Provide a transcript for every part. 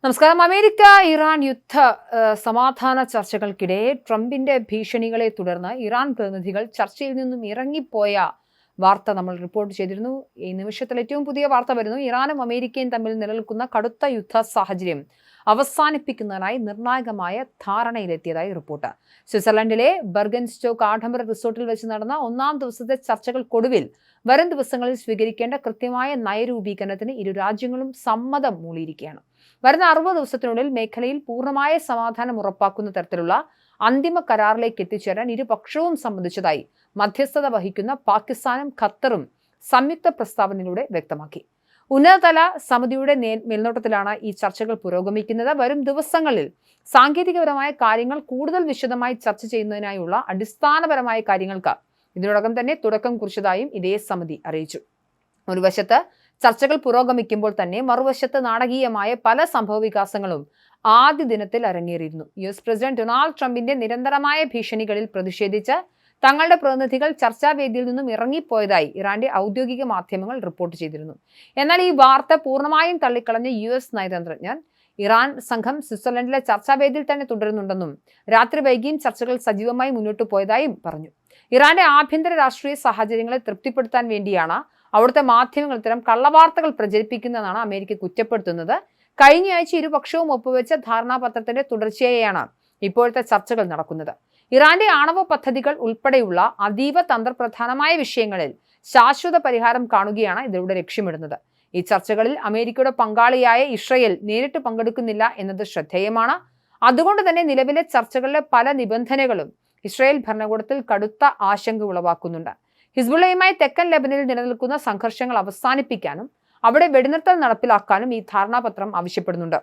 നമസ്കാരം. America Iran യുദ്ധ സമാധാന ചർച്ചകൾക്കിടെ ട്രംപിന്റെ ഭീഷണികളെ തുടർന്ന് ഇറാൻ പ്രതിനിധികൾ ചർച്ചയിൽ നിന്നും ഇറങ്ങിപ്പോയ വാർത്ത നമ്മൾ റിപ്പോർട്ട് ചെയ്തിരുന്നു. ഈ നിമിഷത്തിൽ ഏറ്റവും പുതിയ വാർത്ത വരുന്നു. ഇറാനും അമേരിക്കയും തമ്മിൽ നിലനിൽക്കുന്ന കടുത്ത യുദ്ധ സാഹചര്യം അവസാനിപ്പിക്കുന്നതിനായി നിർണായകമായ ധാരണയിലെത്തിയതായി റിപ്പോർട്ട്. സ്വിറ്റ്സർലൻഡിലെ ബർഗൻസ്റ്റോക്ക് ആഡംബര റിസോർട്ടിൽ വെച്ച് നടന്ന ഒന്നാം ദിവസത്തെ ചർച്ചകൾക്കൊടുവിൽ വരും ദിവസങ്ങളിൽ സ്വീകരിക്കേണ്ട കൃത്യമായ നയരൂപീകരണത്തിന് ഇരു രാജ്യങ്ങളും സമ്മതം മൂളിയിരിക്കുകയാണ്. വരുന്ന 60 ദിവസത്തിനുള്ളിൽ മേഖലയിൽ പൂർണ്ണമായ സമാധാനം ഉറപ്പാക്കുന്ന തരത്തിലുള്ള അന്തിമ കരാറിലേക്ക് എത്തിച്ചേരാൻ ഇരുപക്ഷവും സമ്മതിച്ചതായി മധ്യസ്ഥത വഹിക്കുന്ന പാകിസ്ഥാനും ഖത്തറും സംയുക്ത പ്രസ്താവനയിലൂടെ വ്യക്തമാക്കി. ഉന്നതതല സമിതിയുടെ മേൽനോട്ടത്തിലാണ് ഈ ചർച്ചകൾ പുരോഗമിക്കുന്നത്. വരും ദിവസങ്ങളിൽ സാങ്കേതികപരമായ കാര്യങ്ങൾ കൂടുതൽ വിശദമായി ചർച്ച ചെയ്യുന്നതിനായുള്ള അടിസ്ഥാനപരമായ കാര്യങ്ങൾക്ക് ഇതിനോടകം തന്നെ തുടക്കം കുറിച്ചതായും ഇതേ സമിതി അറിയിച്ചു. ഒരു വശത്ത് ചർച്ചകൾ പുരോഗമിക്കുമ്പോൾ തന്നെ മറുവശത്ത് നാടകീയമായ പല സംഭവവികാസങ്ങളും ആദ്യ ദിനത്തിൽ അരങ്ങേറിയിരുന്നു. US പ്രസിഡന്റ് ഡൊണാൾഡ് ട്രംപിന്റെ നിരന്തരമായ ഭീഷണികളിൽ പ്രതിഷേധിച്ച് തങ്ങളുടെ പ്രതിനിധികൾ ചർച്ചാവേദിയിൽ നിന്നും ഇറങ്ങിപ്പോയതായി ഇറാന്റെ ഔദ്യോഗിക മാധ്യമങ്ങൾ റിപ്പോർട്ട് ചെയ്തിരുന്നു. എന്നാൽ ഈ വാർത്ത പൂർണ്ണമായും തള്ളിക്കളഞ്ഞ US നയതന്ത്രജ്ഞൻ ഇറാൻ സംഘം സ്വിറ്റ്സർലൻഡിലെ ചർച്ചാവേദിയിൽ തന്നെ തുടരുന്നുണ്ടെന്നും രാത്രി വൈകിയും ചർച്ചകൾ സജീവമായി മുന്നോട്ട് പോയതായും പറഞ്ഞു. ഇറാന്റെ ആഭ്യന്തര രാഷ്ട്രീയ സാഹചര്യങ്ങളെ തൃപ്തിപ്പെടുത്താൻ വേണ്ടിയാണ് അവിടുത്തെ മാധ്യമങ്ങൾ ഇത്തരം കള്ളവാർത്തകൾ പ്രചരിപ്പിക്കുന്നതാണ് അമേരിക്ക കുറ്റപ്പെടുത്തുന്നത്. കഴിഞ്ഞയാഴ്ച ഇരുപക്ഷവും ഒപ്പുവെച്ച ധാരണാപത്രത്തിന്റെ തുടർച്ചയായാണ് ഇപ്പോഴത്തെ ചർച്ചകൾ നടക്കുന്നത്. ഇറാന്റെ ആണവ പദ്ധതികൾ ഉൾപ്പെടെയുള്ള അതീവ തന്ത്രപ്രധാനമായ വിഷയങ്ങളിൽ ശാശ്വത പരിഹാരം കാണുകയാണ് ഇതിലൂടെ ലക്ഷ്യമിടുന്നത്. ഈ ചർച്ചകളിൽ അമേരിക്കയുടെ പങ്കാളിയായ ഇസ്രയേൽ നേരിട്ട് പങ്കെടുക്കുന്നില്ല എന്നത് ശ്രദ്ധേയമാണ്. അതുകൊണ്ട് തന്നെ നിലവിലെ ചർച്ചകളിലെ പല നിബന്ധനകളും ഇസ്രയേൽ ഭരണകൂടത്തിൽ കടുത്ത ആശങ്ക ഉളവാക്കുന്നുണ്ട്. ഹിസ്ബുള്ളയുമായി തെക്കൻ ലെബനനിൽ നിലനിൽക്കുന്ന സംഘർഷങ്ങൾ അവസാനിപ്പിക്കാനും അവിടെ വെടിനിർത്തൽ നടപ്പിലാക്കാനും ഈ ധാരണാപത്രം ആവശ്യപ്പെടുന്നുണ്ട്.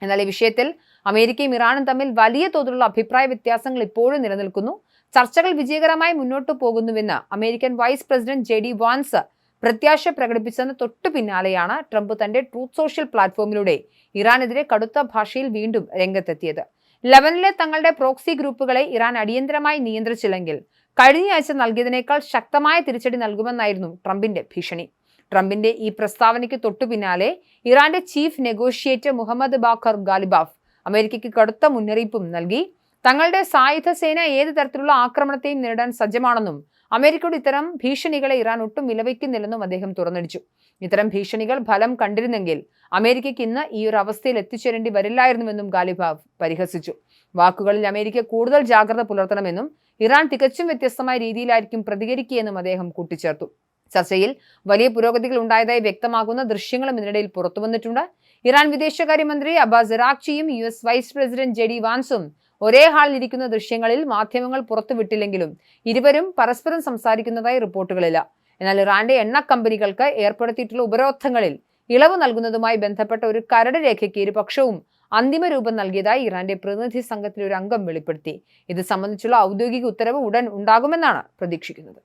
എന്നാൽ ഈ വിഷയത്തിൽ അമേരിക്കയും ഇറാനും തമ്മിൽ വലിയ തോതിലുള്ള അഭിപ്രായ വ്യത്യാസങ്ങൾ ഇപ്പോഴും നിലനിൽക്കുന്നു. ചർച്ചകൾ വിജയകരമായി മുന്നോട്ട് പോകുന്നുവെന്ന് American vice president JD Vance പ്രത്യാശ പ്രകടിപ്പിച്ചതിന് തൊട്ടു പിന്നാലെയാണ് ട്രംപ് തന്റെ ട്രൂത്ത് സോഷ്യൽ പ്ലാറ്റ്ഫോമിലൂടെ ഇറാനെതിരെ കടുത്ത ഭാഷയിൽ വീണ്ടും രംഗത്തെത്തിയത്. ലെബനനിലെ തങ്ങളുടെ പ്രോക്സി ഗ്രൂപ്പുകളെ ഇറാൻ അടിയന്തരമായി നിയന്ത്രിച്ചില്ലെങ്കിൽ കഴിഞ്ഞയാഴ്ച നൽകിയതിനേക്കാൾ ശക്തമായ തിരിച്ചടി നൽകുമെന്നായിരുന്നു ട്രംപിന്റെ ഭീഷണി. ട്രംപിന്റെ ഈ പ്രസ്താവനയ്ക്ക് തൊട്ടു പിന്നാലെ ഇറാന്റെ chief negotiator Mohammad Bagher Ghalibaf അമേരിക്കയ്ക്ക് കടുത്ത മുന്നറിയിപ്പും നൽകി. തങ്ങളുടെ സായുധ സേന ഏത് തരത്തിലുള്ള ആക്രമണത്തെയും നേരിടാൻ സജ്ജമാണെന്നും അമേരിക്കയുടെ ഇത്തരം ഭീഷണികളെ ഇറാൻ ഒട്ടും വിലവയ്ക്കുന്നില്ലെന്നും അദ്ദേഹം തുറന്നടിച്ചു. ഇത്തരം ഭീഷണികൾ ഫലം കണ്ടിരുന്നെങ്കിൽ അമേരിക്കയ്ക്ക് ഇന്ന് ഈ ഒരു അവസ്ഥയിൽ എത്തിച്ചേരേണ്ടി വരില്ലായിരുന്നുവെന്നും ഗാലിബാഫ് പരിഹസിച്ചു. വാക്കുകളിൽ അമേരിക്ക കൂടുതൽ ജാഗ്രത പുലർത്തണമെന്നും ഇറാൻ തികച്ചും വ്യത്യസ്തമായ രീതിയിലായിരിക്കും പ്രതികരിക്കുകയെന്നും അദ്ദേഹം കൂട്ടിച്ചേർത്തു. ചർച്ചയിൽ വലിയ പുരോഗതികൾ ഉണ്ടായതായി വ്യക്തമാകുന്ന ദൃശ്യങ്ങളും ഇതിനിടയിൽ പുറത്തു വന്നിട്ടുണ്ട്. ഇറാൻ വിദേശകാര്യമന്ത്രി അബ്ബാസ് അറാഗ്ചിയും US വൈസ് പ്രസിഡന്റ് JD വാൻസും ഒരേ ഹാളിൽ ഇരിക്കുന്ന ദൃശ്യങ്ങളിൽ മാധ്യമങ്ങൾ പുറത്തുവിട്ടില്ലെങ്കിലും ഇരുവരും പരസ്പരം സംസാരിക്കുന്നതായി റിപ്പോർട്ടുകളില്ല. എന്നാൽ ഇറാന്റെ എണ്ണ കമ്പനികൾക്ക് ഏർപ്പെടുത്തിയിട്ടുള്ള ഉപരോധങ്ങളിൽ ഇളവ് നൽകുന്നതുമായി ബന്ധപ്പെട്ട ഒരു കരട് രേഖയ്ക്ക് ഇരുപക്ഷവും അന്തിമ രൂപം നൽകിയതായി ഇറാന്റെ പ്രതിനിധി സംഘത്തിലെ ഒരു അംഗം വെളിപ്പെടുത്തി. ഇത് സംബന്ധിച്ചുള്ള ഔദ്യോഗിക ഉത്തരവ് ഉടൻ ഉണ്ടാകുമെന്നാണ് പ്രതീക്ഷിക്കുന്നത്.